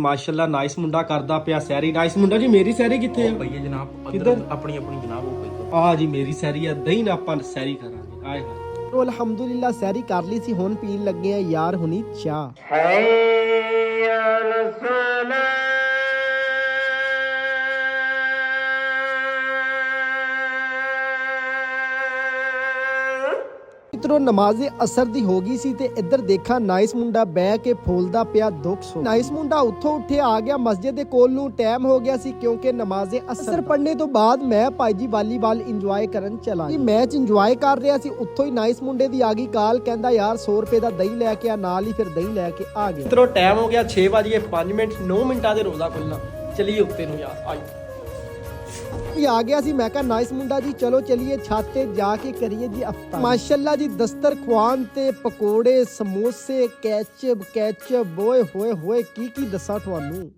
ਮਾਸ਼ਾਅੱਲਾ ਨਾਈਸ ਮੁੰਡਾ ਕਰਦਾ ਪਿਆ ਸੈਰੀ। ਨਾਈਸ ਮੁੰਡਾ ਜੀ, ਮੇਰੀ ਸੈਰੀ ਕਿੱਥੇ ਆ? ਭਈਏ ਜਨਾਬ ਕਿੱਧਰ? ਆਪਣੀ ਜਨਾਬ ਉਹ ਪਈ ਆ ਜੀ ਮੇਰੀ ਸੈਰੀ ਆ, ਦਹੀਂ ਨਾਲ ਆਪਾਂ ਸੈਰੀ ਕਰਾਂਗੇ। ਆਏ ਹਾਏ ਤੋ ਅਲਹਮਦੁਲਿਲਾ ਸੈਰੀ ਕਰ ਲਈ ਸੀ, ਹੁਣ ਪੀਣ ਲੱਗੇ ਆ ਯਾਰ ਹੁਣੀ ਚਾਹ। ਇਤਰੋ ਨਮਾਜ਼ੇ ਅਸਰ ਦੀ ਹੋ ਗਈ ਸੀ ਤੇ ਇੱਧਰ ਦੇਖਾ ਨਾਈਸ ਮੁੰਡਾ ਬਹਿ ਕੇ ਫੋਲਦਾ ਪਿਆ ਦੁੱਖ ਸੁੱਖ। ਨਾਈਸ ਮੁੰਡਾ ਉੱਥੋਂ ਉੱਠਿਆ ਆ ਗਿਆ ਮਸਜਿਦ ਦੇ ਕੋਲ ਨੂੰ, ਟਾਈਮ ਹੋ ਗਿਆ ਸੀ ਕਿਉਂਕਿ ਨਮਾਜ਼ੇ ਅਸਰ ਪੜ੍ਹਨੇ ਤੋਂ ਬਾਅਦ ਮੈਂ ਭਾਈ ਜੀ ਵਾਲੀਬਾਲ ਇੰਜੋਏ ਕਰਨ ਚਲਾ ਗਿਆ। ਮੈਚ ਇੰਜੋਏ ਕਰ ਰਿਹਾ ਸੀ, ਉੱਥੋਂ ਹੀ ਨਾਈਸ ਮੁੰਡੇ ਦੀ ਆ ਗਈ ਕਾਲ, ਕਹਿੰਦਾ ਯਾਰ 100 ਰੁਪਏ ਦਾ ਦਹੀਂ ਲੈ ਕੇ ਆ, ਨਾਲ ਹੀ ਫਿਰ ਦਹੀਂ ਲੈ ਕੇ ਆ ਗਿਆ। ਇਤਰੋ ਟਾਈਮ ਹੋ ਗਿਆ 6:05 9 ਮਿੰਟਾਂ ਦੇ ਰੋਜ਼ਾ ਖੁੱਲਣਾ। ਚਲੀਏ ਉੱਤੇ ਨੂੰ ਯਾਰ। ਆਈ ਆ ਗਿਆ ਸੀ, ਮੈਂ ਕਿਹਾ ਨਾਈਸ ਮੁੰਡਾ ਜੀ ਚਲੋ ਚਲੀਏ ਛੱਤ ਤੇ ਜਾ ਕੇ ਕਰੀਏ ਜੀ ਅਫਤਾਰ। ਮਾਸ਼ਾਅੱਲਾ ਜੀ ਦਸਤਰਖਵਾਨ ਤੇ ਪਕੌੜੇ ਸਮੋਸੇ ਕੈਚਅਪ ਓਏ ਹੋਏ ਹੋਏ ਕੀ ਦੱਸਾਂ ਤੁਹਾਨੂੰ।